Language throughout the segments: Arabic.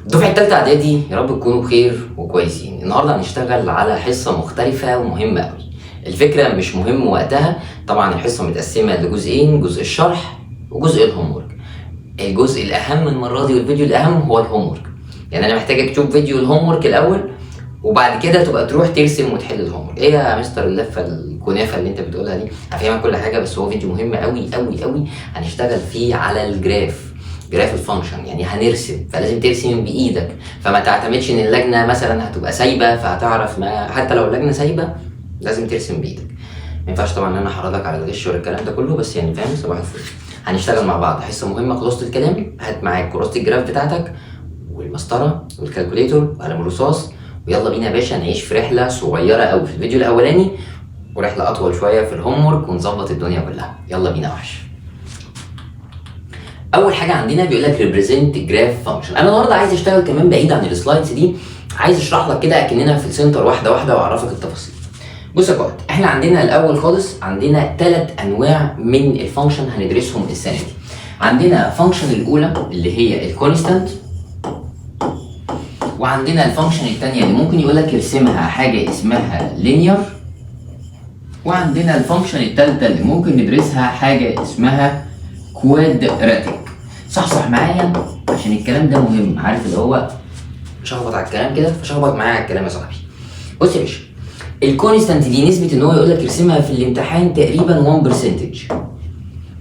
دفعة تالتة إعدادي، يا رب تكونوا بخير وكويسين. النهارده هنشتغل على حصة مختلفة ومهمة أوي. الفكرة مش مهم وقتها، طبعا الحصة متقسمة لجزئين، جزء الشرح وجزء الهوم ورك. الجزء الأهم المرة دي والفيديو الأهم هو الهوم ورك. يعني أنا محتاجك تشوف فيديو الهوم ورك الأول، وبعد كده تبقى تروح ترسم وتحل الهوم ورك. إيه يا مستر اللفة الكنافة اللي أنت بتقولها دي؟ هفهمك كل حاجة، بس هو فيديو مهم أوي أوي أوي. هنشتغل فيه على الجراف الفانكشن، يعني هنرسم، فلازم ترسم بايدك. فما تعتمدش ان اللجنه مثلا هتبقى سايبه فهتعرف، ما حتى لو اللجنه سايبه لازم ترسم بايدك. ما ينفعش طبعا ان انا احرضك على الغش ولا الكلام ده كله، بس يعني فاهم، صباح الفل. هنشتغل مع بعض حصه مهمه. خلاصه الكلام، هات معاك كراسه الجراف بتاعتك والمسطره والكالكوليتور وقلم الرصاص، ويلا بينا يا باشا نعيش في رحله صغيره قوي في الفيديو الاولاني، ورحله اطول شويه في الهوم ورك، ونظبط الدنيا كلها. يلا بينا يا وحش. اول حاجه عندنا بيقول لك ريبريزنت جراف فانكشن. انا النهارده عايز اشتغل كمان بعيد عن السلايدز دي، عايز اشرح لك كده اكننا في السنتر واحده واحده واعرفك التفاصيل. بص يا قائد، احنا عندنا الاول خالص عندنا 3 انواع من الفانكشن هندرسهم السنه دي. عندنا فانكشن الاولى اللي هي الكونستانت، وعندنا الفانكشن الثانيه اللي ممكن يقول لك ارسمها حاجه اسمها لينير، وعندنا الفانكشن الثالثه اللي ممكن ندرسها حاجه اسمها كوادراتيك. صحصح معايا عشان الكلام ده مهم، عارف اللي هو شخبط على الكلام كده، فشخبط معايا على الكلام يا صاحبي. بص يا باشا، الكونستانت دي نسبة ان هو يقول لك ارسمها في الامتحان تقريبا 1%،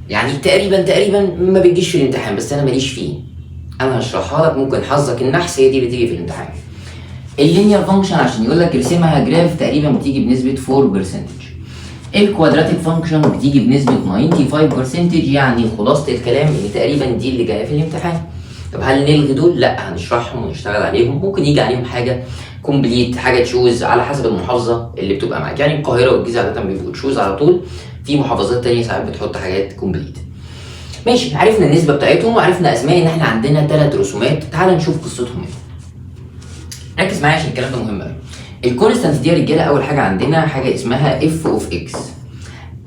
يعني تقريبا ما بتجيش في الامتحان، بس انا ماليش فيه، انا هشرحها لك، ممكن حظك النحس هي دي اللي تيجي في الامتحان. اللينير فانكشن عشان يقول لك ارسمها جراف تقريبا بتيجي بنسبة 4%. الكوادراتيك فانكشن بتيجي بنسبة 95%، يعني خلاصة الكلام ان تقريبا دي اللي جاية في الامتحان. طب هل نلغي دول؟ لا، هنشرحهم ونشتغل عليهم، ممكن يجي عليهم حاجة كومبليت، حاجة تشوز على حسب المحافظة اللي بتبقى معاك. يعني القاهرة والجيزة عادة بيبقوا تشوز على طول، في محافظات تانية ساعات بتحط حاجات كومبليت. ماشي، عرفنا النسبة بتاعتهم وعرفنا اسماء ان احنا عندنا 3 رسومات. تعال نشوف قصتهم ايه. ركز معايا عشان الكلام ده مهم قوي. الكونستانت دي يا رجاله اول حاجه عندنا حاجه اسمها اف اوف اكس.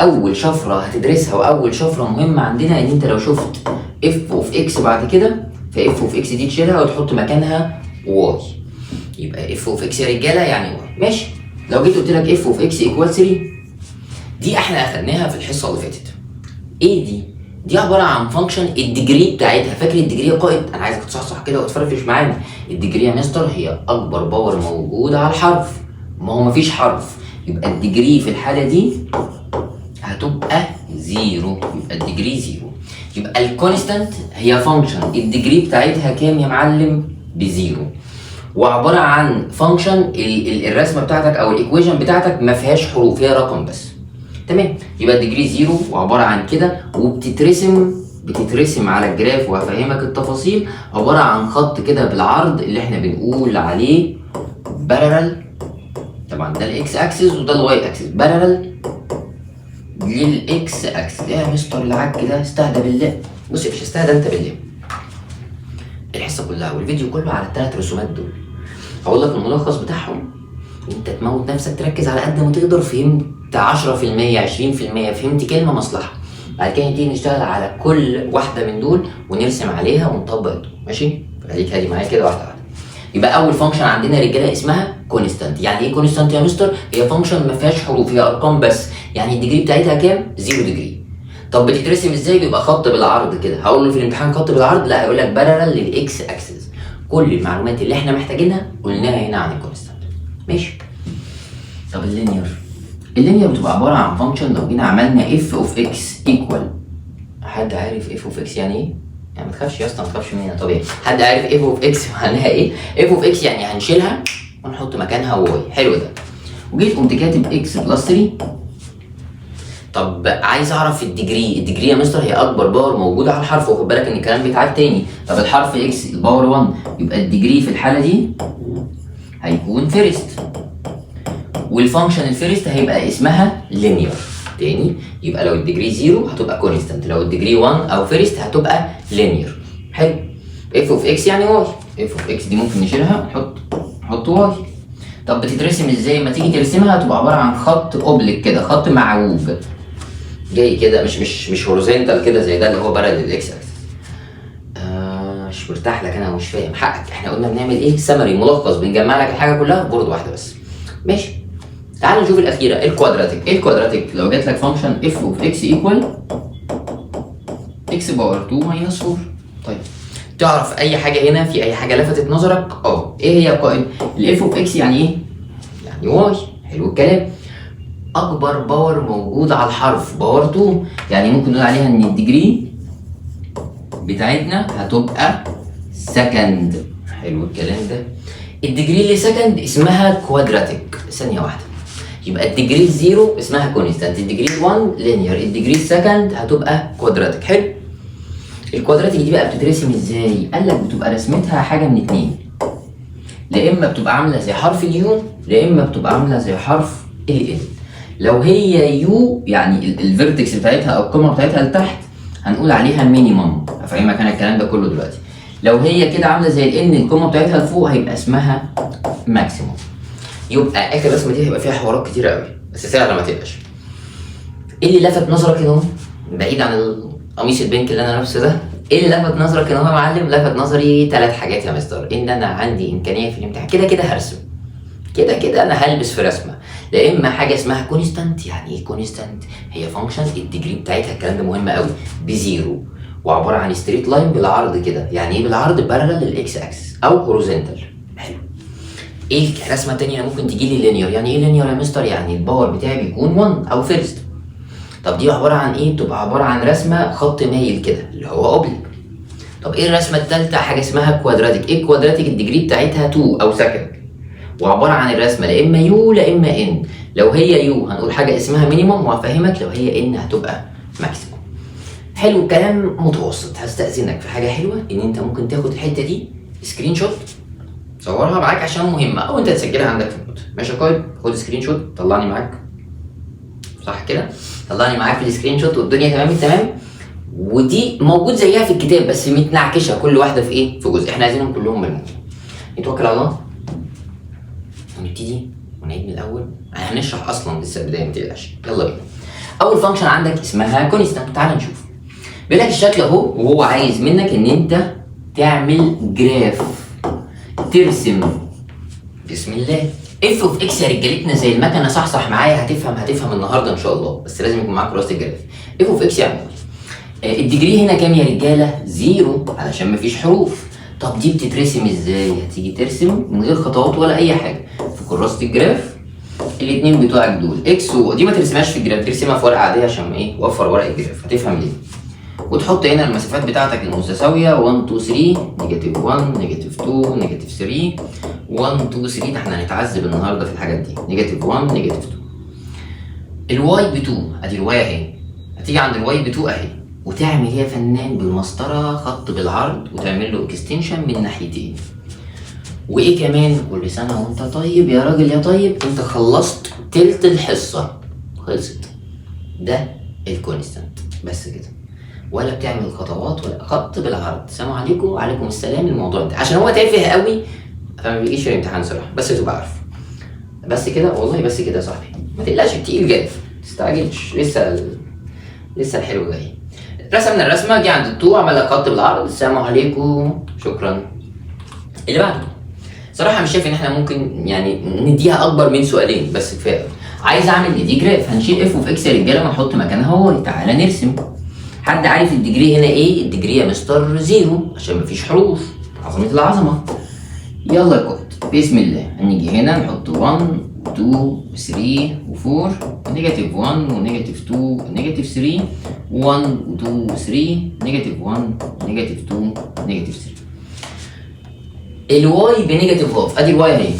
اول شفره هتدرسها واول شفره مهمه عندنا ان انت لو شفت اف اوف اكس بعد كده، فاف اوف اكس دي تشيلها وتحط مكانها واي، يبقى اف اوف اكس يا رجاله يعني واي. ماشي، لو جيت قلت لك اف اوف اكس ايكوال 3، دي احنا اخدناها في الحصه اللي فاتت. ايه دي؟ دي عباره عن فانكشن الديجري بتاعتها. فاكر الديجري يا قائد؟ انا عايزك تصحصح كده وتفرفش معانا. الديجري يا مستر هي اكبر باور موجوده على الحرف، ما هو مفيش حرف، يبقى الديجري في الحاله دي هتبقى 0، يبقى الديجري 0. يبقى الكونستانت هي فانكشن الديجري بتاعتها كام يا معلم؟ بزيرو، وعباره عن فانكشن الرسمه بتاعتك او الايكويشن بتاعتك ما فيهاش حروف، هي رقم بس. تمام، يبقى الديجري 0 وعباره عن كده، وبتترسم على الجراف، وهفهمك التفاصيل. عباره عن خط كده بالعرض اللي احنا بنقول عليه بارالل، طبعا ده الاكس اكسس وده الواي اكسس، بارالل للاكس اكسس. ايه يا مستر العك ده؟ استهدى بالله. بص مش استهدى انت بالله، الحصه كلها والفيديو كله على ال3 رسومات دول. هقول لك الملخص بتاعهم، انت تموت نفسك تركز على قد ما تقدر. فهمت 10% 20%، فهمت كلمه مصلحه. بعد كده نبتدي نشتغل على كل واحده من دول ونرسم عليها ونطبق دول. ماشي، خليك هادي معايا كده واحده واحده. يبقى اول فانكشن عندنا يا رجاله اسمها كونستانت. يعني ايه كونستانت يا مستر؟ هي فانكشن ما فيهاش حروف، هي ارقام بس. يعني الديجري بتاعتها كام؟ 0 ديجري. طب بتترسم ازاي؟ بيبقى خط بالعرض كده. هقول له في الامتحان خط بالعرض؟ لا، هيقول لك بارالل للاكس اكسس. كل المعلومات اللي احنا محتاجينها قلناها هنا عن الكونستانت. ماشي. طب اللينير بتبقى عباره عن فانكشن. لو جينا عملنا اف اوف اكس ايكوال، حد عارف اف اوف اكس يعني ايه؟ يعني ما تخافش يا اسطى، ما تخافش مني، طبيعي. حد عارف اف اوف اكس معناها ايه؟ اف اوف اكس يعني هنشيلها ونحط مكانها واي. حلو ده. وجيت قمت كاتب اكس بلس 3. طب عايز اعرف الديجري يا مستر هي اكبر باور موجوده على الحرف، وخد بالك ان الكلام بيتعاد تاني. طب الحرف اكس الباور 1، يبقى الديجري في الحاله دي هيكون فيرست، والفانكشن الفيرست هيبقى اسمها لينير. تاني، يبقى لو الديجري 0 هتبقى كونستانت، لو الديجري 1 او فيرست هتبقى لينير. حلو. اف اوف اكس يعني واي، اف اوف اكس دي ممكن نشيلها نحط واي. طب بتترسم ازاي؟ ما تيجي ترسمها تبقى عباره عن خط اوبليك كده، خط معوج جاي كده، مش هوريزونتال كده زي ده اللي هو بارالل للاكس اكسس. مش مرتاح لك انا ومش فاهم، حقك. احنا قلنا بنعمل ايه؟ سمري، ملخص، بنجمع لك الحاجه كلها في بورد واحده بس. ماشي. تعال نشوف الاخيره، الكوادراتيك. ايه الكوادراتيك؟ لو جات لك فانكشن اف اوف اكس ايكوال اكس باور 2 ماينس 4. طيب تعرف اي حاجه هنا؟ في اي حاجه لفتت نظرك؟ ايه هي القائمه؟ الاف اوف اكس يعني ايه؟ يعني واي. حلو الكلام. اكبر باور موجود على الحرف باور 2، يعني ممكن نقول عليها ان الديجري بتاعتنا هتبقى سكند. حلو الكلام ده. الديجري اللي سكند اسمها كوادراتيك. ثانيه واحده، يبقى الديجري الزيرو اسمها كونستانت، الديجري 1 لينير، الديجري السكند هتبقى كوادراتيك. حلو. الكوادراتيك دي بقى بتترسم ازاي؟ قال لك بتبقى رسمتها حاجه من اتنين، لا اما بتبقى عامله زي حرف اليو، لا اما بتبقى عامله زي حرف ال. لو هي يو يعني الفيرتكس بتاعتها او القمه بتاعتها لتحت هنقول عليها مينيمم. هفهمك انا الكلام ده كله دلوقتي. لو هي كده عامله زي الان القمه بتاعتها لفوق هيبقى اسمها ماكسيموم. يبقى اخر رسمه دي هيبقى فيها حوارات كتير قوي، بس سهله ما تقلقش. ايه اللي لفت نظرك هنا اهو؟ بعيد عن القميص البنك اللي انا لابسه ده، ايه اللي لفت نظرك هنا اهو يا معلم؟ لفت نظري 3 حاجات يا مستر. ان انا عندي امكانيه في الامتحان كده كده هرسم، كده كده انا هلبس في رسمه، لا اما حاجه اسمها كونستانت. يعني ايه كونستانت؟ هي فانكشن الديجري بتاعتها، الكلام ده مهم قوي، بزيرو وعباره عن ستريت لاين بالعرض كده. يعني ايه بالعرض؟ بارلل للاكس اكسس او هوريزونتال. حلو. ايه الرسمه الثانيه ممكن تجي لي؟ لينير. يعني ايه لينير يا مستر؟ يعني الباور بتاعي بيكون 1 او فيرست. طب دي عباره عن ايه؟ بتبقى عباره عن رسمه خط مايل كده اللي هو اوبليك. طب ايه الرسمه الثالثه؟ حاجه اسمها كوادراتيك. ايه الكوادراتيك؟ الديجري بتاعتها 2 او سكند، وعباره عن الرسمه لا اما يو لا اما ان. لو هي يو هنقول حاجه اسمها مينيموم وهفهمك، لو هي ان هتبقى ماكسيموم. حلو الكلام. متوسط. هستأذنك في حاجه حلوه، ان انت ممكن تاخد الحته دي سكرين شوت صورها معاك عشان مهمه، او انت تسجلها عندك في النوت. ماشي يا قائد؟ خد سكرين شوت طلعني معاك، صح كده؟ طلعني معاك في السكرين شوت والدنيا تمام التمام. ودي موجود زيها في الكتاب بس متنعكشه، كل واحده في ايه؟ في جزء. احنا عايزينهم كلهم ملمومين. نتوكل على الله ونبتدي ونعيد من الاول. هنشرح اصلا لسه البدايه، ما تقلقش. يلا بينا. اول فانكشن عندك اسمها كونستانت. تعال نشوف. بيقول لك الشكل اهو، وهو عايز منك ان انت تعمل جراف، ترسم. بسم الله. اف اوف اكس يا رجالتنا زي المكنه، صحصح معايا هتفهم النهارده ان شاء الله، بس لازم يكون معاك كراسه الجراف. اف اوف اكس يعني الديجري هنا كام يا رجاله؟ زيرو علشان مفيش حروف. طب دي بتترسم ازاي؟ هتيجي ترسم من غير خطوات ولا اي حاجه في كراسه الجراف. الاثنين بتوعك دول اكس دي ما ترسمهاش في الجراف، ترسمها في ورقه عاديه عشان ايه؟ وفر ورق الجراف. هتفهم ليه. وتحط هنا المسافات بتاعتك المتساويه 1 2 3 نيجاتيف 1 نيجاتيف 2 نيجاتيف 3 1 2 3. ده احنا هنتعذب النهارده في الحاجات دي. نيجاتيف 1 نيجاتيف 2. الواي ب 2، ادي الواي اهي. هتيجي عند الواي ب 2 اهي، وتعمل ايه يا فنان؟ بالمسطره خط بالعرض، وتعمل له اكستنشن من ناحيتين. وايه كمان؟ كل سنه وانت طيب يا راجل يا طيب، انت خلصت تلت الحصه، خلصت. ده الكونستانت بس كده، ولا بتعمل خطوات ولا خط بالعرض. السلام عليكم وعليكم السلام. الموضوع ده عشان هو تافه قوي فما بيجيش في الامتحان صراحه، بس تبقى عارف. بس كده والله، بس كده يا صاحبي، ما تقلقش، التقيل جاي، ما تستعجلش، لسه الحلو جاي. رسمنا الرسمه، جه عند الطو عمل لك خط بالعرض. السلام عليكم، شكرا. اللي بعده صراحه مش شايف ان احنا ممكن يعني نديها اكبر من سؤالين، بس كفايه. عايز اعمل دي جراف، هنشيل اف اوف اكس يا رجاله ونحط مكانها واي. تعالى نرسم. حد عارف الديجري هنا ايه؟ الديجري يا مستر زيرو عشان مفيش حروف. عظمه العظمه. يلا يا كوت، بسم الله. هنيجي هنا نحط 1 2 3 و4 نيجاتيف 1 ونيجاتيف 2 نيجاتيف 3 1 2 3 نيجاتيف 1 نيجاتيف 2 نيجاتيف 3. الواي بنيجاتيف هاف، ادي الواي اهي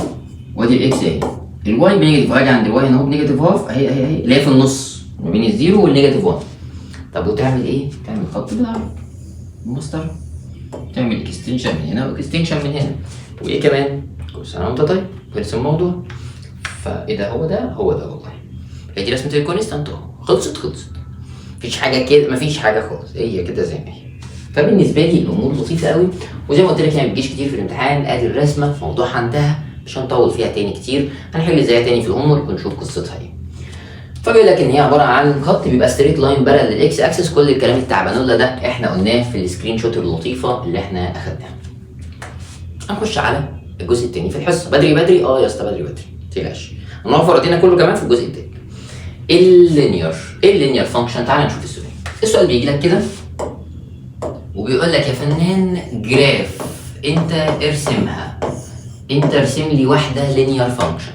وادي الاكس اهي. الواي بنيجاتيف، هاجي عند الواي هنا اهو بنيجاتيف هاف اهي اللي هي في النص ما بين الزيرو والنيجاتيف 1. طب وتعمل ايه؟ تعمل خط بالعرض المسطره، تعمل اكستنشن من هنا واكستنشن من هنا. وايه كمان؟ كل سنه وانت طيب، نرسم الموضوع. فايه ده؟ هو ده والله. هي دي رسمه الكونستانت اهو، خلصت. مفيش حاجه كده، مفيش حاجه خالص، هي كده زي ما هي. فبالنسبه لي الامور لطيفه قوي، وزي ما قلت لك هي ما بتجيش كتير في الامتحان. ادي الرسمه، موضوعها انتهى، مش هنطول فيها تاني كتير، هنحل ازاي تاني في الهوم ورك ونشوف قصتها ايه. فبيقول لك ان هي عباره عن خط بيبقى ستريت لاين بارل للاكس اكسس. كل الكلام التعبانولا ده احنا قلناه في السكرين شوت اللطيفه اللي احنا اخدناها. هنخش على الجزء التاني في الحصه. بدري بدري يا اسطى، بدري بدري متقلقش، هنوفر وقتنا كله كمان في الجزء التاني. اللينير فانكشن. تعال نشوف السؤال بيجي لك كده وبيقول لك يا فنان جراف انت ارسمها، انت ارسم لي واحده لينير فانكشن.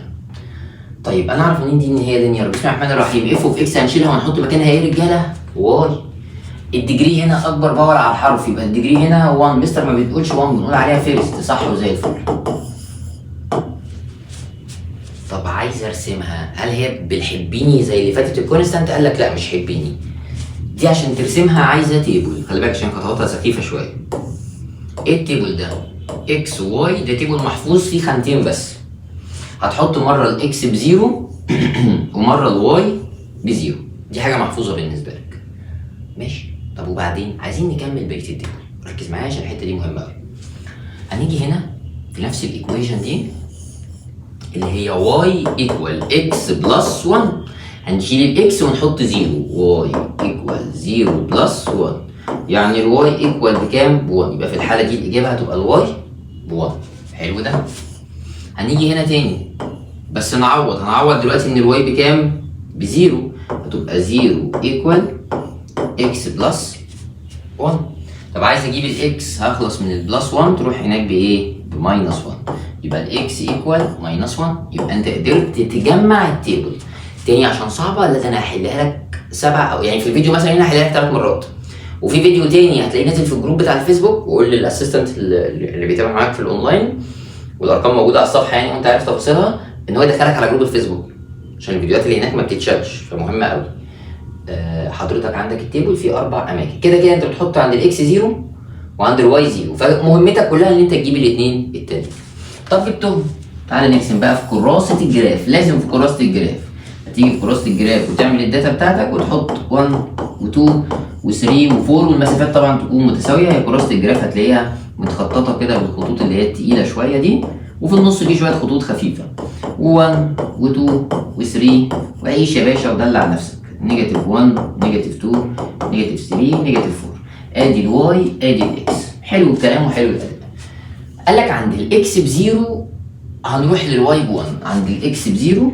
طيب انا اعرف منين دي ان هي لينير؟ بسم الله الرحمن الرحيم. اف اوف اكس هنشيلها وهنحط مكانها ايه يا رجاله؟ واي. الديجري هنا اكبر باور على الحرف، يبقى الديجري هنا 1. مستر ما بتقولش 1، بنقول عليها فيرست، صح وزي الفل. طب عايز ارسمها، هل هي بالحبيني زي اللي فاتت الكونستانت؟ قال لك لا مش حبيني، دي عشان ترسمها عايزه تيبل. خلي بالك عشان خطواتها سخيفه شويه. ايه التيبل ده؟ اكس واي، ده تيبل محفوظ فيه خانتين بس. هتحط مره الاكس بزيرو ومره الواي بزيرو، دي حاجه محفوظه بالنسبه لك. ماشي. طب وبعدين عايزين نكمل بقيه التيبل، ركز معايا عشان الحته دي مهمه قوي. هنيجي هنا في نفس الايكويشن دي اللي هي y equal x بلس 1، هنشيل الاكس ونحط 0. y equal 0 بلس 1، يعني الواي equal بكام؟ ب1. يبقى في الحاله دي الاجابه هتبقى الواي ب1. حلو ده. هنيجي هنا تاني بس هنعوض دلوقتي ان الواي بكام؟ ب0، هتبقى 0 equal x بلس 1. طب عايز اجيب الاكس، هخلص من البلس 1 تروح هناك بايه؟ بماينس 1، يبقى الاكس ايكوال ماينس 1. يبقى انت قدرت تجمع التيبل تاني. عشان صعبه ولا ده انا هحلها لك 7 او يعني في الفيديو مثلا هنا هحلها لك 3 مرات، وفي فيديو تاني هتلاقيه نازل في الجروب بتاع الفيسبوك، وقول للاسيستنت اللي بيتابع معاك في الاونلاين، والارقام موجوده على الصفحه يعني وانت عارف تفاصيلها، ان هو يدخلك على جروب الفيسبوك عشان الفيديوهات اللي هناك ما بتتشالش، فمهمه قوي. حضرتك عندك التيبل فيه 4 اماكن كده انت بتحط عند الاكس 0 وعند الواي 0، فمهمتك كلها ان انت تجيب الاثنين التاني. طب جبتهم، تعالى نرسم بقى في كراسه الجراف. لازم في كراسه الجراف هتيجي في كراسه الجراف وتعمل الداتا بتاعتك وتحط 1 و2 و3 و4، والمسافات طبعا تكون متساويه. هي كراسه الجراف هتلاقيها متخططه كده بالخطوط اللي هي التقيله شويه دي، وفي النص في شويه خطوط خفيفه، 1 و2 و3، وعيش يا باشا ودلع نفسك. نيجاتيف 1 نيجاتيف 2 نيجاتيف 3 نيجاتيف 4. ادي الواي ادي الاكس. حلو الكلام وحلو الاداء. قال لك عند الاكس بزيرو هنروح للواي ب1، عند الاكس بزيرو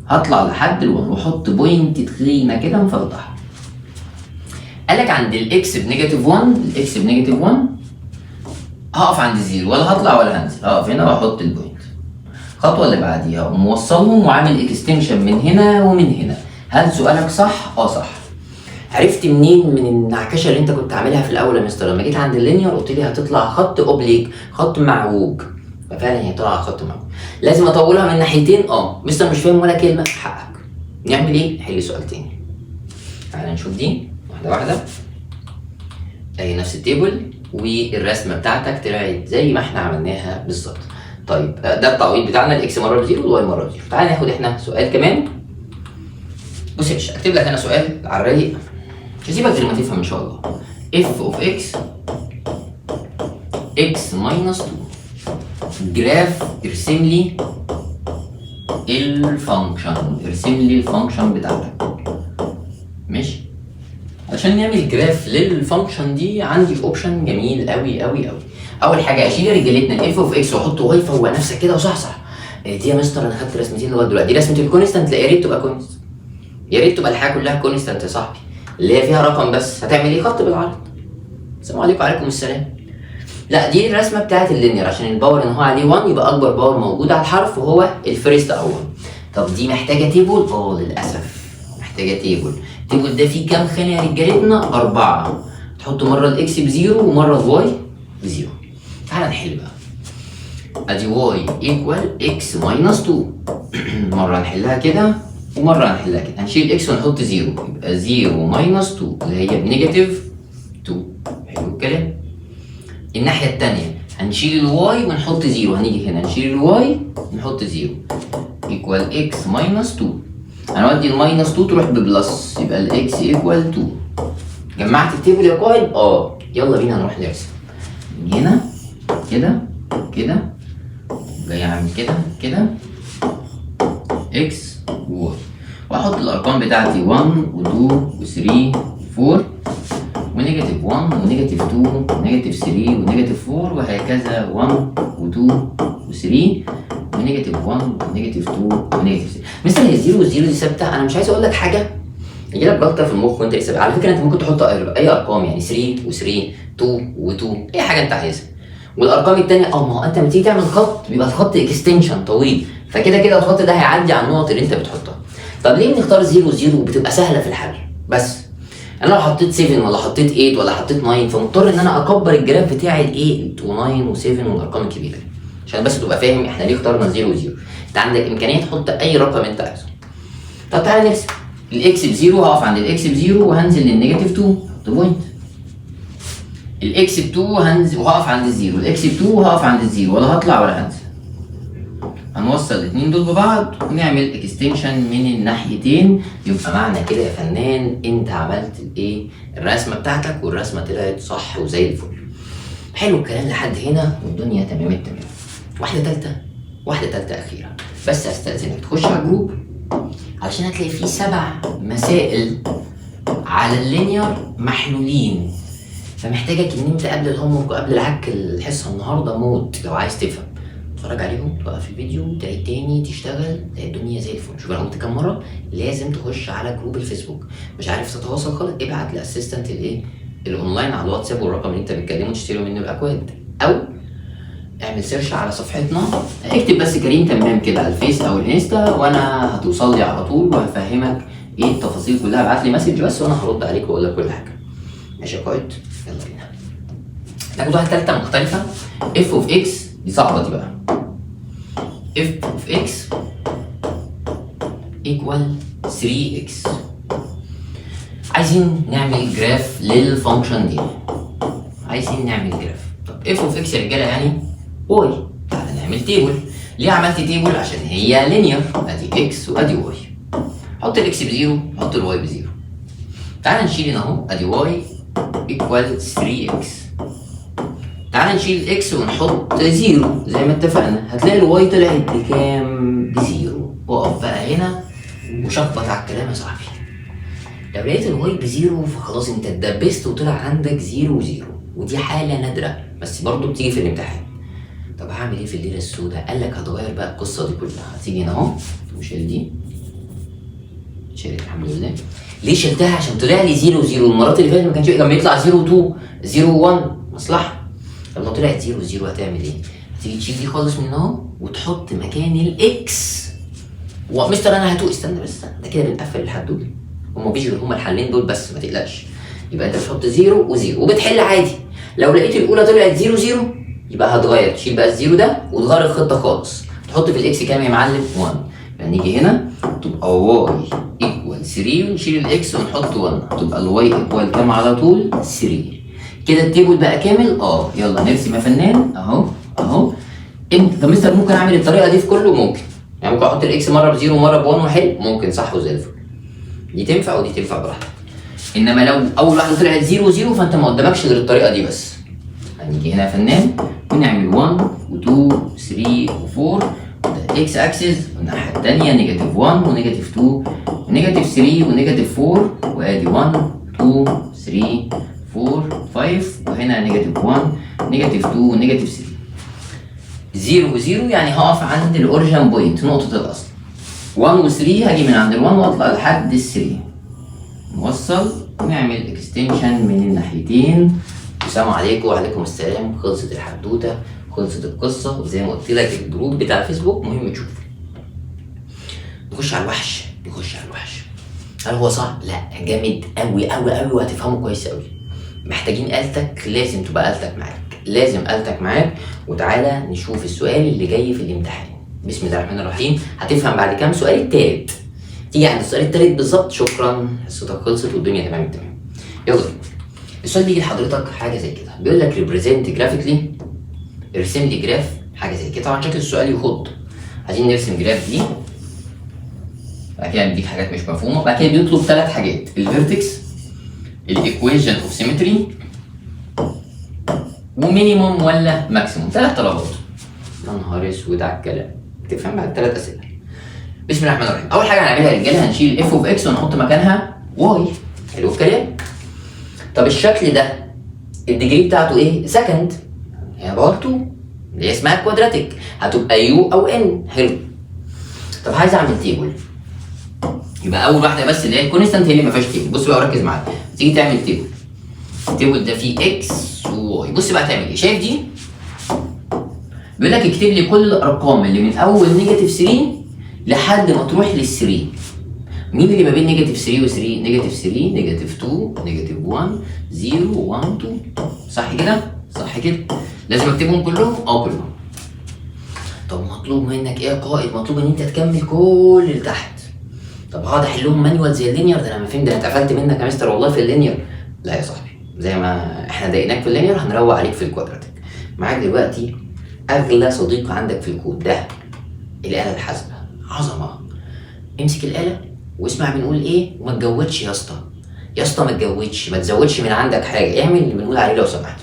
هطلع لحد ال1 واحط بوينت تخينه كده مفضحه. قال لك عند الاكس بنيجاتيف 1، الاكس بنيجاتيف 1 هقف عند الزيرو، ولا هطلع ولا هنزل، هقف هنا واحط البوينت. الخطوه اللي بعديها اقوم موصلهم وعامل اكستنشن من هنا ومن هنا. هل سؤالك صح؟ صح. عرفت منين؟ من النعكشه اللي انت كنت عاملها في الاول يا مستر. لما جيت عند اللينير قلت لي هتطلع خط اوبليك، خط معوج، ففعلا هي طلع خط معوج. لازم اطولها من ناحيتين. مستر مش فاهم ولا كلمه، حقك. نعمل ايه؟ نحل سؤال تاني. تعالى نشوف دي واحده واحده. اهي نفس التيبل والرسمه بتاعتك طلعت زي ما احنا عملناها بالظبط. طيب ده التعويض بتاعنا، الاكس مره بزيرو والواي مره بزيرو. تعالى ناخد احنا سؤال كمان. بص يا باشا، اكتب لك انا سؤال على الرايق، مش هسيبك غير ما تفهم ان شاء الله. اف اوف اكس اكس ماينس 2، جراف ارسم لي الفانكشن بتاعتك. ماشي. عشان نعمل جراف للفانكشن دي عندي اوبشن جميل قوي قوي قوي. اول حاجه اشيل رجالتنا الاف اوف اكس واحط واي، فوق نفسك كده وصحصح. دي يا مستر انا خدت رسمتين لغايه دلوقتي، دي رسمه الكونستانت. لا يا ريت تبقى كونستانت، يا ريت تبقى الحاجه كلها كونستانت يا صاحبي، اللي هي فيها رقم بس. هتعمل ايه؟ خط بالعرض. السلام عليكم وعليكم السلام. لا دي الرسمه بتاعت اللينير، عشان الباور ان هو عليه 1 يبقى اكبر باور موجود على الحرف وهو الفيرست اول. طب دي محتاجه تيبل؟ للاسف محتاجه تيبل. التيبل ده فيه كام خانه يا رجالتنا؟ 4. تحط مره الاكس بزيرو ومره الواي بزيرو. تعالى نحل بقى. ادي واي ايكوال اكس ماينس 2. مره نحلها كده ومره هنحلها كده. هنشيل اكس ونحط 0، يبقى 0 ماينس 2 اللي هي بنيجاتيف 2. حلو الكلام. الناحيه الثانيه هنشيل الواي ونحط 0، هنيجي هنا نشيل الواي ونحط 0 ايكوال اكس ماينس 2. هنودي الماينس 2 تروح ببلس، يبقى الاكس ايكوال 2. جمعت التيبل يا قائد؟ يلا بينا نروح نرسم. من هنا كده كده جاي اعمل كده اكس وواي، واحط الارقام بتاعتي 1 و2 و3 و4 ونيجاتيف 1 ونيجاتيف 2 ونيجاتيف 3 ونيجاتيف 4 وهكذا 1 و2 و3 ونيجاتيف 1 ونيجاتيف 2 ونيجاتيف 3. مثلا هي 0 و0 دي ثابته. انا مش عايز اقول لك حاجه يجي لك جلطه في المخ وانت لسه. على فكره انت ممكن تحط اي ارقام، يعني 3 و3 2 و2 اي حاجه انت عايزها. والارقام الثانيه ما هو انت لما تيجي تعمل خط بيبقى الخط اكستنشن طويل، فكده كده الخط ده هيعدي على النقط اللي انت بتحطها. طب ليه بنختار 0 و0 وبتبقى سهله في الحل؟ بس انا لو حطيت 7 ولا حطيت 8 ولا حطيت 9 فمضطر ان انا اكبر الجراف بتاعي ل 8 و9 و7 والارقام الكبيره دي، عشان بس تبقى فاهم احنا ليه اخترنا 0 و0. انت عندك امكانيه تحط اي رقم انت عايزه. طب تعالى نرسم الاكس ب0، هقف عند الاكس ب0 وهنزل للنيجاتيف 2 بوينت. الاكس ب2 هنزل وهقف عند الزيرو، الاكس ب2 وهقف عند الزيرو، ولا هطلع ولا هنزل. هنوصل الاثنين دول ببعض ونعمل اكستنشن من الناحيتين. يبقى معنى كده يا فنان انت عملت الايه؟ الرسمه بتاعتك، والرسمه طلعت صح وزي الفل. حلو الكلام لحد هنا والدنيا تمام التمام. واحده ثالثه اخيره، بس استاذنك تخش على الجروب علشان هتلاقي فيه 7 مسائل على اللينير محلولين، فمحتاجك ان انت قبل الهومورك وقبل العك الحصه النهارده موت لو عايز تفهم تتفرج عليهم، توقف الفيديو تعيد تاني تشتغل، تلاقي الدنيا زي الفل. شوف انا قلت كام مره لازم تخش على جروب الفيسبوك. مش عارف تتواصل خالص، ابعت لاسيستنت الايه الاونلاين على الواتساب والرقم اللي انت بتكلمه تشتري منه الاكواد، او اعمل سيرش على صفحتنا، اكتب بس كريم تمام كده على الفيس او الانستا وانا هتوصل لي على طول وهفهمك ايه التفاصيل كلها. ابعت لي مسج بس وانا هرد عليك واقول لك كل حاجه. ماشي يا قائد؟ يلا بينا. ناخد واحده ثالثه مختلفه. اف اوف اكس دي صعبه دي بقى. اف اوف اكس ايكوال 3x. عايزين نعمل جراف للفانكشن دي. طب اف اوف اكس يا رجاله يعني واي. تعالى نعمل تيبل. ليه عملت تيبل؟ عشان هي لينير، ادي اكس وادي واي. حط الاكس بزيرو، حط الواي بزيرو. تعالى نشيل هنا اهو، ادي واي ايكوال 3x. تعالى نشيل الاكس ونحط زيرو زي ما اتفقنا، هتلاقي الواي طلعت بكام؟ بزيرو. اقف بقى هنا وشخبط على الكلام يا صاحبي. لو لقيت الواي بزيرو فخلاص انت اتدبست وطلع عندك زيرو وزيرو، ودي حاله نادره بس برضه بتيجي في الامتحان. طب هعمل ايه في الليله السوداء؟ قال لك هتغير بقى القصه دي كلها. هتيجي هنا اهو وشيل دي، شيلت الحمد لله. ليه شلتها؟ عشان طلع لي زيرو زيرو. المرات اللي فاتت ما كانش لما يطلع زيرو 2 زيرو 1 مصلحه. لما طلعت زيرو زيرو هتعمل ايه؟ هتيجي تشيل دي خالص من اهو وتحط مكان الاكس ومستر انا هتوق. استنى بس، ده كده بنقفل الحدود. هما مفيش غير هما الحلين دول بس، ما تقلقش. يبقى انت بتحط زيرو وزيرو وبتحل عادي. لو لقيت الاولى طلعت زيرو زيرو يبقى هتغير، تشيل بقى الزيرو ده وتغير الخطه خالص. تحط في الاكس كام يا معلم؟ 1. يبقى نيجي هنا تبقى واي ايكوال 3 ونشيل الاكس ونحط 1، تبقى الواي ايكوال كام على طول؟ 3. كده التيبل بقى كامل. يلا نرسم يا فنان اهو. طب مستر ممكن اعمل الطريقه دي في كله؟ ممكن. يعني ممكن احط الاكس مره بزيرو ومره ب1 واحل، ممكن صح وزي الفل. دي تنفع ودي تنفع براحتك. انما لو اول واحده طلعت زيرو زيرو فانت ما قدامكش غير الطريقه دي بس. هنيجي هنا يا فنان ونعمل 1 و2 و3 و4 اكس اكسس، والناحيه الثانيه نيجاتيف 1 ونيجاتيف 2 ونيجاتيف 3 ونيجاتيف 4، وادي 1 2 3 4 5، وهنا نيجاتيف 1 نيجاتيف 2 ونيجاتيف 3. 0 و0 يعني هقف عند الاوريجن بوينت نقطه الاصل. 1 و3 هاجي من عند ال1 واطلع لحد ال3، نوصل ونعمل اكستنشن من الناحيتين. السلام عليكم وعليكم السلام. خلصت الحدوته، خلصت القصه، وزي ما قلت لك الجروب بتاع الفيسبوك مهم تشوفه. نخش على الوحش. هل هو صعب؟ لا، جامد قوي قوي قوي وهتفهمه كويس قوي. محتاجين آلتك، لازم تبقى آلتك معاك. وتعالى نشوف السؤال اللي جاي في الامتحان. بسم الله الرحمن الرحيم. هتفهم بعد كام سؤال؟ التالت. تيجي عند السؤال التالت بالظبط شكرا، حصتك خلصت والدنيا تمام. يلا السؤال بيجي لحضرتك حاجه زي كده، بيقول لك ريبريزنت جرافيكلي، ارسم لي جراف حاجه زي كده. طبعا شكل السؤال يخض. عايزين نرسم جراف دي، بعد كده بيديك حاجات مش مفهومه، بعد كده بيطلب 3 حاجات: الفيرتكس، الايكويشن اوف سيمتري، ومينيموم ولا ماكسيموم. 3 طلبات. يا نهار اسود على الكلام. تفهم بعد 3 اسئله. بسم الله الرحمن الرحيم. اول حاجه هنعملها يا رجاله، هنشيل اف اوف اكس ونحط مكانها واي. حلو الكلام. طب الشكل ده الديجري بتاعته ايه؟ سكند، يعني باور 2 اللي هي اسمها كوادراتيك، هتبقى يو او ان. حلو. طب عايز اعمل تيبل، يبقى اول واحده بس اللي هي الكونستانت هي اللي ما فيهاش تيبل. بص بقى ركز معايا، تيجي تعمل تيبل، التيبل ده فيه اكس وواي. بص بقى تعمل ايه؟ شايف دي؟ بيقول لك اكتب لي كل الارقام اللي من اول نيجاتيف 3 لحد ما تروح لل 3. مين اللي ما بين نيجاتيف 3 و 3؟ نيجاتيف 3، نيجاتيف 2، نيجاتيف 1، 0، 1، 2. صح كده؟ صح كده؟ لازم اكتبهم كلهم؟ كلهم. طب مطلوب منك ايه يا قائد؟ مطلوب ان انت تكمل كل اللي تحت. طب هقعد احلهم مانيوال زي اللينير؟ ده انا ما فهمت، ده انا اتقفلت منك يا مستر والله في اللينير. لا يا صاحبي، زي ما احنا ضايقناك في اللينير هنروق عليك في الكوادراتيك. معاك دلوقتي اغلى صديق عندك في الكود ده، الاله الحاسبه. عظمه. امسك الاله واسمع بنقول ايه، وما تجودش يا اسطى. يا اسطى ما تجودش، ما تزودش من عندك حاجه، اعمل اللي بنقول عليه لو سمحت.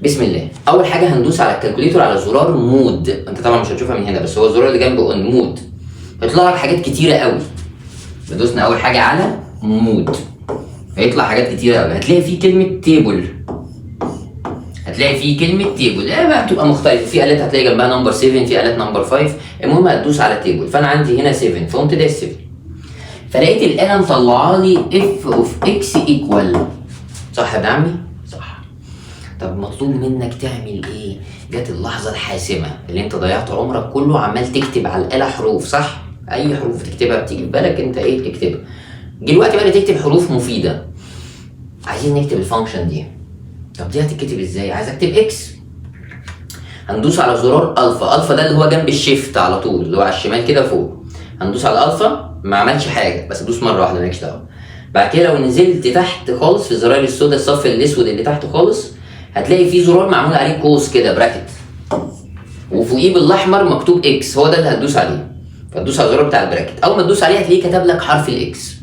بسم الله. اول حاجه هندوس على الكالكوليتور على زرار مود. انت طبعا مش هتشوفها من هنا، بس هو الزرار اللي جنبه مود. هيطلع لك حاجات كتيره قوي. دوسنا اول حاجه على مود، هيطلع حاجات كتيره قوي. هتلاقي فيه كلمه تيبل، هتلاقي فيه كلمه تيبل. بقى بتبقى مختلفه، في آلات هتلاقي جنبها نمبر 7، في آلات نمبر 5. المهم هتدوس على تيبل، فانا عندي هنا 7 فقمت دايس 7، فلقيت الآلة مطلعه لي اف اوف اكس ايكوال. صح يا ابن عمي؟ صح. طب مطلوب منك تعمل ايه؟ جت اللحظه الحاسمه اللي انت ضيعت عمرك كله عمال تكتب على الآلة حروف. صح؟ اي حروف تكتبها بتيجي في بالك انت ايه تكتبها. جه الوقت بقى تكتب حروف مفيده. عايزين نكتب الفانكشن دي. طب دي هتتكتب ازاي؟ عايز اكتب اكس، هندوس على زرار الفا. الفا ده اللي هو جنب الشيفت على طول، اللي هو على الشمال كده فوق. هندوس على الفا، ما عملش حاجه بس دوس مره واحده مالكش دعوه. بعد كده لو نزلت تحت خالص في الزراير السوداء، الصف الاسود اللي تحت خالص، هتلاقي فيه زرار معمول عليه قوس كده براكت، وفوقيه بالاحمر مكتوب اكس، هو ده اللي هتدوس عليه. فتدوس على الزرار بتاع البراكت، اول ما تدوس عليه هتلاقيه كتب لك حرف الاكس.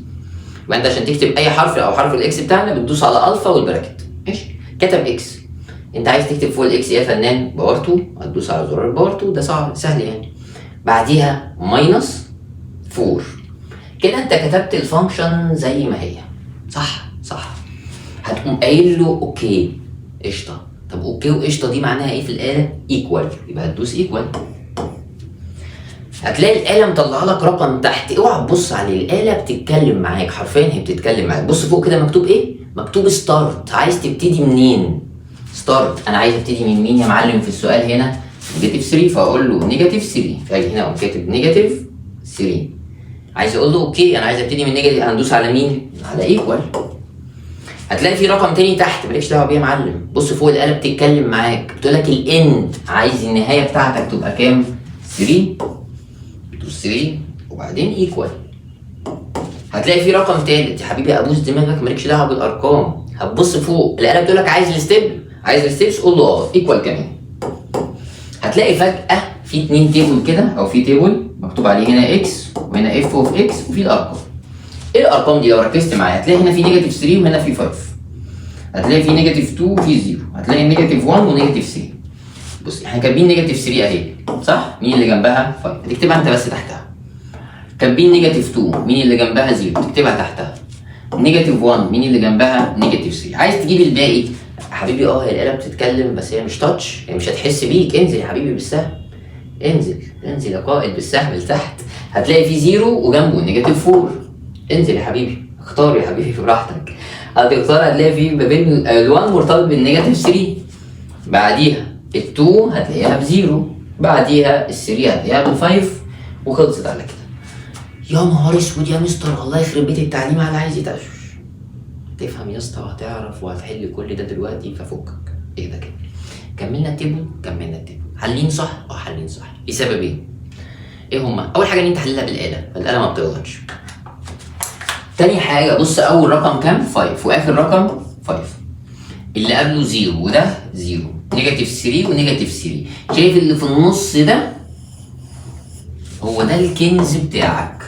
يبقى انت عشان تكتب اي حرف او حرف الاكس بتاعنا بتدوس على الفا والبراكت. ماشي؟ كتب اكس. انت عايز تكتب فوق الاكس ايه يا فنان؟ باور 2، هتدوس على زرار باور 2، ده صعب سهل يعني. بعديها ماينس 4. كده انت كتبت الفانكشن زي ما هي. صح؟ صح. هتقوم قايل له اوكي قشطه. طب اوكي وقشطه دي معناها ايه في الاله؟ ايكوال، يبقى هتدوس ايكوال. هتلاقي الاله مطلعه لك رقم تحت، اوعى تبص عليه، الاله بتتكلم معاك حرفيا، هي بتتكلم معاك. بص فوق كده مكتوب ايه؟ مكتوب ستارت. عايز تبتدي منين؟ ستارت. انا عايز ابتدي من مين يا معلم في السؤال هنا؟ نيجاتيف 3، فاقول له نيجاتيف 3، فاجي هنا اقوم كاتب نيجاتيف 3. عايز اقول له اوكي انا عايز ابتدي من نيجاتيف، هندوس على مين؟ على ايكوال. هتلاقي في رقم تاني تحت مالكش دعوه بيه يا معلم. بص فوق الاله بتتكلم معاك، بتقول لك الاند، عايز النهايه بتاعتك تبقى كام؟ 3. بتدوس 3 وبعدين ايكوال. هتلاقي في رقم تالت يا حبيبي، ابوس دماغك مالكش دعوه بالارقام. هتبص فوق الاله بتقول لك عايز الستيب، عايز الستيبس، قول له ايكوال كمان. هتلاقي فجاه في 2 تيبل كده، او في تيبل مكتوب عليه هنا اكس وهنا اف اوف اكس وفي الارقام. ايه الارقام دي؟ لو ركزت معايا هتلاقي هنا في نيجاتيف 3 وهنا في 5، هتلاقي في نيجاتيف 2 وفي 0، هتلاقي نيجاتيف 1 ونيجاتيف 3. بص احنا كاتبين نيجاتيف 3 اهي صح؟ مين اللي جنبها؟ 5، هتكتبها انت بس تحتها. كاتبين نيجاتيف 2، مين اللي جنبها؟ 0، تكتبها تحتها. نيجاتيف 1، مين اللي جنبها؟ نيجاتيف 3. عايز تجيب الباقي حبيبي، هي الاله بتتكلم بس هي مش تاتش، هي مش هتحس بيك. انزل يا حبيبي بالسهم، انزل يا قائد بالسهم لتحت، هتلاقي في 0 وجنبه نيجاتيف 4. انزل يا حبيبي، اختار يا حبيبي براحتك. هتختار، هتلاقي في ما بين ال1 مرتبط بالنيجاتيف 3، بعديها ال2 هتلاقيها ب0، بعديها ال3 هتلاقيها ب5، وخلصت على كده. يا نهار اسود يا مستر، الله يخرب بيت التعليم على عايز يتقشش. تفهم يا اسطى وهتعرف وهتحل كل ده دلوقتي، ففكك. ايه ده كده؟ كملنا التيبل، حالين صح؟ حالين صح. لسببين. ايه هما؟ اول حاجه ان انت حللها بالاله، فالاله ما بتغلطش. تاني حاجه بص، اول رقم كام؟ 5، واخر رقم 5، اللي قبله 0 وده 0، نيجاتيف 3 ونيجاتيف 3. شايف اللي في النص ده؟ هو ده الكنز بتاعك،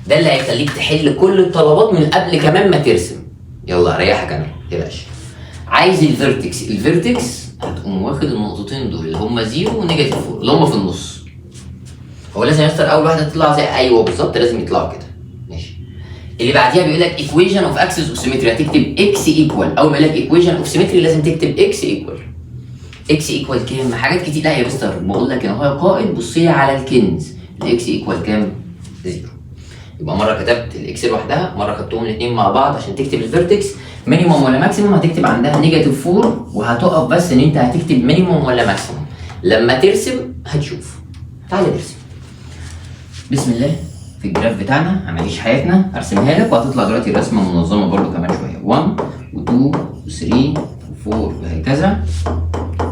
ده اللي هيخليك تحل كل الطلبات من قبل كمان ما ترسم. يلا اريحك انا متقلقش. عايز الفيرتكس هتقوم واخد النقطتين دول اللي هم 0 ونيجاتيف 4 اللي هم في النص. هو لازم يختار اول واحده تطلع زي، ايوه بالظبط لازم يطلعوا كده. ماشي. اللي بعديها بيقول لك ايكويشن اوف اكسس اوف سيمتري، هتكتب اكس ايكوال. اول ما يقول لك ايكويشن اوف سيمتري لازم تكتب اكس ايكوال. اكس ايكوال كام؟ حاجات كتير. لا يا مستر بقول لك ان هو قائد، بص لي على الكنز. الاكس ايكوال كام؟ 0. يبقى مره كتبت الاكس لوحدها، مره خدتهم الاثنين مع بعض عشان تكتب الفيرتكس. مينيموم ولا ماكسيموم هتكتب عندها نيجاتيف 4، وهتقف بس ان انت هتكتب مينيموم ولا ماكسيموم. لما ترسم هتشوف. تعالى نرسم. بسم الله. في الجراف بتاعنا هنعيش حياتنا، هرسمها لك وهتطلع دلوقتي رسمه منظمه برده كمان شويه. 1 و2 و3 و4 وهكذا.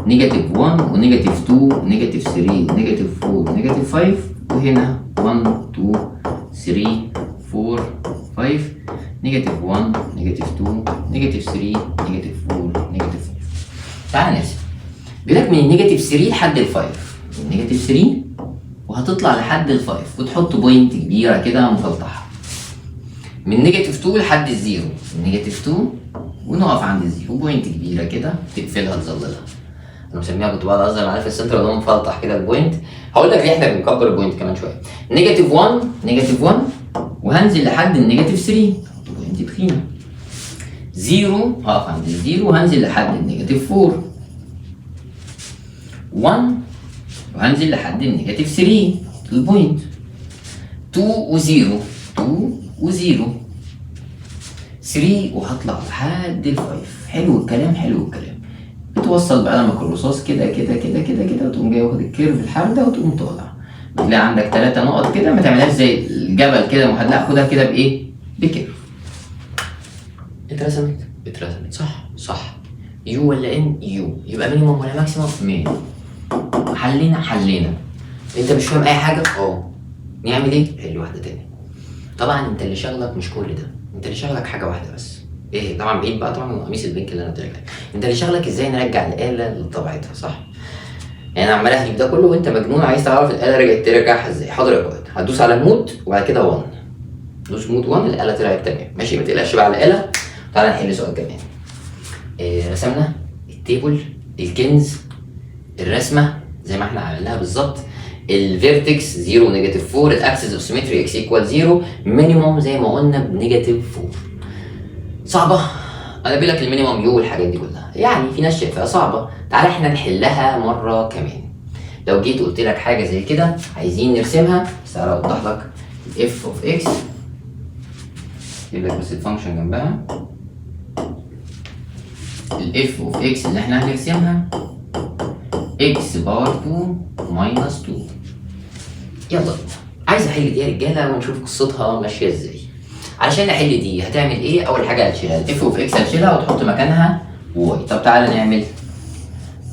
نيجاتيف 1 ونيجاتيف 2 ونيجاتيف 3 ونيجاتيف 4 ونيجاتيف 5، وهنا 1 2 3 4 5 نيجاتيف 1 نيجاتيف 2 نيجاتيف 3 نيجاتيف 4 نيجاتيف 5. تعالى نرسم. بيقول لك من النيجاتيف 3 لحد ال 5، من نيجاتيف 3 وهتطلع لحد ال 5 وتحط بوينت كبيره كده مفلطحه. من نيجاتيف 2 لحد الزيرو، من نيجاتيف 2 ونقف عند الزيرو، بوينت كبيره كده تقفلها تظللها. انا مسميها، كنت بقعد اهزر معايا في السنتر اللي هو مفلطح كده البوينت. هقول لك ليه احنا بنكبر البوينت كمان شويه. نيجاتيف 1 نيجاتيف 1 وهنزل لحد النيجاتيف 3، احط بوينت تخينه. 0 هقف عند الزيرو وهنزل لحد النيجاتيف 4. 1 وهنزل لحد النيجاتيف 3 البوينت. 2 و0 2 و0 3 وهطلع لحد ال 5. حلو الكلام حلو الكلام. بتوصل بقلمك الرصاص كده كده كده كده كده، وتقوم جاي واخد الكيرف الحرده وتقوم طالع. بتلاقي عندك 3 نقط كده، ما تعملهاش زي الجبل كده محدق، خدها كده بايه؟ بكيرف. اترسمت صح صح. يو ولا ان؟ يو. يبقى مينيموم ولا ماكسيموم؟ مينيموم. حلينا. انت مش فاهم اي حاجه؟ نعمل ايه؟ حل واحده تاني. طبعا انت اللي شغلك مش كل ده، انت اللي شغلك حاجه واحده بس. ايه؟ طبعا بعيد بقى طبعا قميص البنك اللي انا قلت لك. انت اللي شغلك ازاي نرجع الاله لطبيعتها، صح؟ يعني انا عمال اهلك ده كله وانت مجنون عايز تعرف الاله رجعت ترجعها ازاي. حاضر يا قائد، هتدوس على المود وبعد كده 1. دوس مود 1 الاله طلعت تمام. ماشي، ما تقلقش بقى على الاله. تعالى نحل سؤال كمان. رسمنا التيبل، الكنز، الرسمه زي ما احنا عملناها بالظبط. الفيرتكس 0 ونيجاتيف 4، الاكسس اوف سيمتري اكس ايكوال 0، مينيموم زي ما قلنا بنيجاتيف 4. صعبه؟ انا بقول لك المينيموم يو والحاجات دي كلها، يعني في ناس شايفاها صعبه. تعالى احنا نحلها مره كمان. لو جيت قلت لك حاجه زي كده عايزين نرسمها، بس تعالى اوضح لك. اف اوف اكس، اجيب لك بس الفانكشن جنبها. الاف اوف اكس اللي احنا هنرسمها اكس باور 2 ماينس 2. يلا عايز احل دي يا رجاله ونشوف قصتها ماشيه ازاي. علشان احل دي هتعمل ايه؟ اول حاجه هتشيلها الاف اوف اكس، هتشيلها وتحط مكانها واي. طب تعالى نعمل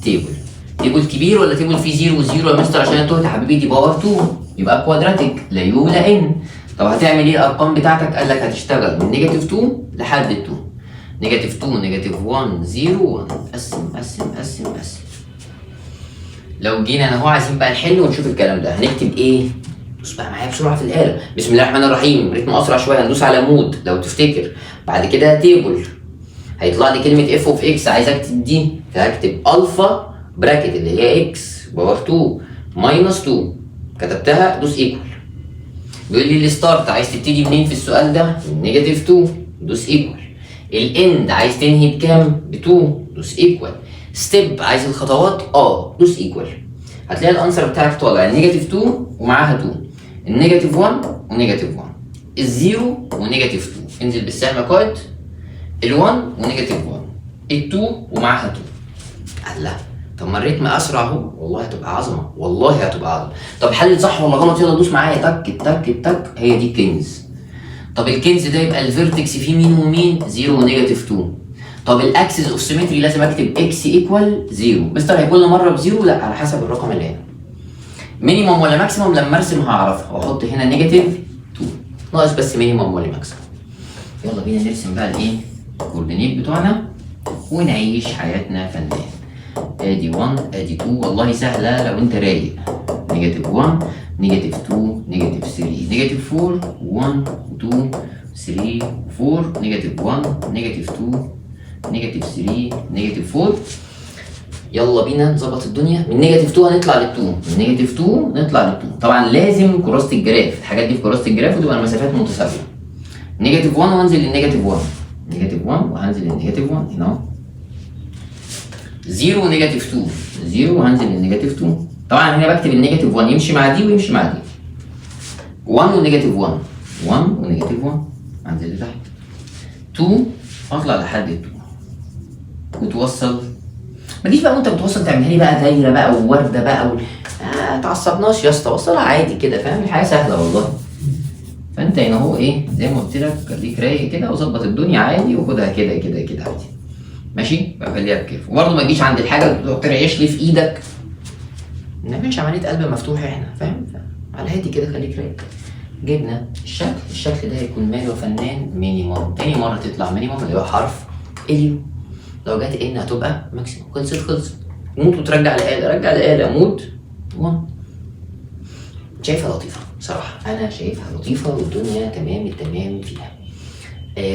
تيبل كبير ولا تيبل فيه 0 و0 يا مستر؟ عشان انت تهت يا حبيبي دي باور 2 يبقى كوادراتيك، لا يو ولا ان. طب هتعمل ايه الارقام بتاعتك؟ قال لك هتشتغل من نيجاتيف 2 لحد 2. نيجاتيف 2 نيجاتيف 1 0 1. قسم قسم قسم قسم. لو جينا انا هو عايزين بقى نحل ونشوف الكلام ده، هنكتب ايه؟ بص بقى معايا بسرعه في الاله. بسم الله الرحمن الرحيم، رتم اسرع شويه. هندوس على مود لو تفتكر، بعد كده تيبل، هيطلع لي كلمه اف اوف اكس. عايز اكتب دي، فهكتب الفا براكت اللي هي اكس باور 2 ماينس 2. كتبتها، دوس ايكوال. بيقول لي الستارت عايز تبتدي منين في السؤال ده؟ من نيجاتيف 2، دوس ايكوال. الاند عايز تنهي بكام؟ ب 2، دوس ايكوال. ستيب عايز الخطوات، دوس ايكوال. هتلاقي الانسر بتاعك طالع النيجاتيف 2 ومعاها 2، النيجاتيف 1 ونيجاتيف 1، الزيرو ونيجاتيف 2. انزل بالسهم قائد. ال1 ونيجاتيف 1، ال2 ومعاها 2. الله، طب ما الريتم اسرع اهو. والله هتبقى عظمه، والله هتبقى عظمه. طب حل صح ولا غلط؟ يلا دوس معايا. تك تك تك. هي دي الكنز. طب الكنز ده يبقى الفيرتكس فيه مين ومين؟ 0 ونيجاتيف 2. طب الاكسس اوف سيمتري لازم اكتب اكس ايكوال 0. مستر هي كل مره بزيرو؟ لا، على حسب الرقم اللي هنا. مينيموم ولا ماكسيموم لما ارسم هعرفها، واحط هنا نيجاتيف 2. ناقص بس مينيموم ولا ماكسيموم. يلا بينا نرسم بقى الايه؟ الكوردينيت بتوعنا ونعيش حياتنا فنان. ادي 1 ادي 2، والله سهله لو انت رايق. نيجاتيف 1 نيجاتيف 2 نيجاتيف 3 نيجاتيف 4 1 2 3 4 نيجاتيف 1 نيجاتيف 2 نيجاتيف 3 نيجاتيف 4. يلا بينا نظبط الدنيا. من نيجاتيف 2 هنطلع لل2، من نيجاتيف 2 نطلع لل2. طبعا لازم كراسه الجراف، الحاجات دي في كراسه الجراف وتبقى المسافات متساويه. نيجاتيف 1 وهنزل للنيجاتيف 1، نيجاتيف 1 وهنزل للنيجاتيف 1 هنا اهو. 0 ونيجاتيف 2، 0 وهنزل للنيجاتيف 2. طبعا هنا بكتب النيجاتيف 1 يمشي مع دي ويمشي مع دي. 1 ونيجاتيف 1، 1 ونيجاتيف 1 هنزل لتحت. 2 اطلع لحد 2 وتوصل. ما تجيش بقى وانت بتوصل تعملها لي بقى دايره بقى وورده بقى تعصبناش يا اسطى، وصلها عادي كده فاهم، الحياه سهله والله. فانت هنا هو ايه زي ما قلت لك، خليك رايق كده وظبط الدنيا عادي وخدها كده كده كده عادي ماشي. بقى خليها بكيف، وبرضه ما تجيش عند الحاجه اللي ترعيش لي في ايدك. ما نعملش عمليه قلب مفتوح احنا فاهم، على هادي كده خليك رايق. جبنا الشكل ده هيكون ماله يا فنان؟ مينيمم. تاني مره تطلع مينيمم اللي هو حرف اليو. لو جت ان هتبقى ماكسيموم. خلصت. موت وترجع الآلة، رجع الآلة موت 1. شايفها لطيفة بصراحة، أنا شايفها لطيفة والدنيا تمام التمام فيها.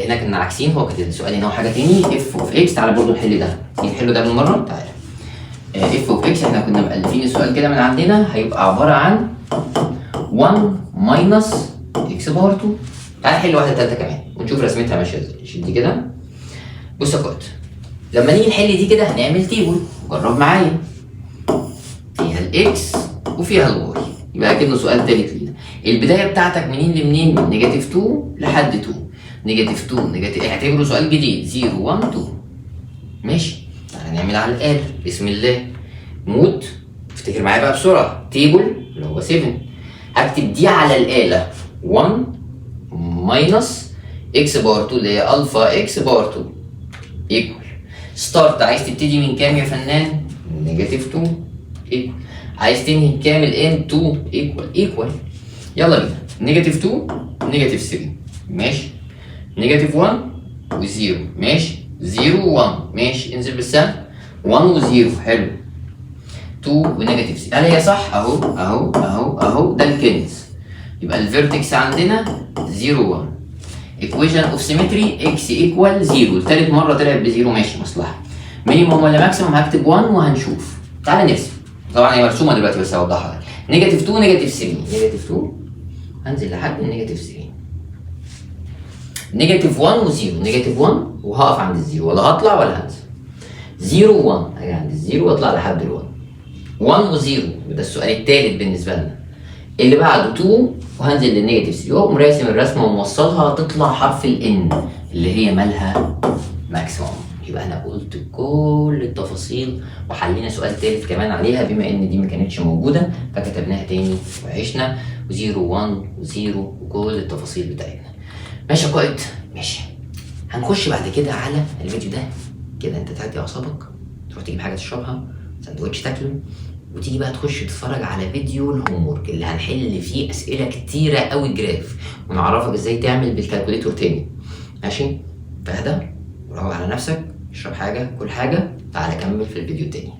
هنا كنا عاكسين، هو كان السؤال هنا حاجة تاني. اف اوف اكس، تعالى برضه نحل ده، نحله ده بالمرة. تعالى اف اوف اكس احنا كنا مألفين السؤال كده من عندنا، هيبقى عبارة عن 1 ماينس اكس باور 2. تعالى نحل واحدة تالتة كمان ونشوف رسمتها ماشية ازاي. شيل دي كده. بص يا قائد، لما نيجي نحل دي كده هنعمل تيبل. جرب معايا، فيها الاكس وفيها الواي، يبقى اكنه سؤال تالت لينا. البدايه بتاعتك منين لمنين؟ من نيجاتيف 2 لحد 2. نيجاتيف 2 نيجاتيف، اعتبره سؤال جديد. 0 1 2 ماشي. تعالى نعمل على الآلة بسم الله. مود، افتكر معايا بقى بسرعه، تيبل اللي هو 7. هكتب دي على الآلة 1 ماينس اكس باور 2 اللي هي الفا اكس باور 2 ايكوال. ستارت، عايز تبتدي من كام يا فنان؟ نيجاتيف 2 ايكوال. عايز تنهي بكام؟ الان 2 ايكوال. يلا بينا. نيجاتيف 2 نيجاتيف 3 ماشي. نيجاتيف 1 و0 ماشي. 0 و1 ماشي. انزل بالسهم 1 و0 حلو. 2 ونيجاتيف 3، هل هي صح؟ اهو ده الكنز. يبقى الفيرتكس عندنا 0 1. equation of symmetry x equal 0. التالت مرة طلعت بزيرو ماشي مصلحة. مينيموم ولا ماكسيموم؟ هكتب 1 وهنشوف. تعالى نرسم. طبعا هي مرسومة دلوقتي بس هوضحها. نيجاتيف 2 نيجاتيف 3. نيجاتيف 2 هنزل لحد النيجاتيف 3. نيجاتيف 1 و0. نيجاتيف 1 وهقف عند الزيرو ولا هطلع ولا هنزل. 0 و1 هاجي عند الزيرو واطلع لحد ال1. 1 و0 ده السؤال التالت بالنسبة لنا. اللي بعده 2 وهنزل للنيجاتيف 3 واقوم راسم الرسمه وموصلها تطلع حرف الان اللي هي مالها ماكسيموم. يبقى انا قلت كل التفاصيل وحلينا سؤال تالت كمان عليها بما ان دي ما كانتش موجوده فكتبناها تاني وعشنا. و0 1 و0 وكل التفاصيل بتاعتنا. ماشي يا قائد ماشي. هنخش بعد كده على الفيديو ده كده، انت تهدي اعصابك، تروح تجيب حاجه تشربها، سندوتش تاكله، وتيجي بقى تخش تتفرج على فيديو الهوم ورك اللي هنحل فيه اسئله كتيره قوي جراف ونعرفك ازاي تعمل بالكالكوليتور تاني ماشي. فاهدى وروق على نفسك، اشرب حاجه كل حاجه، تعالى كمل في الفيديو التاني.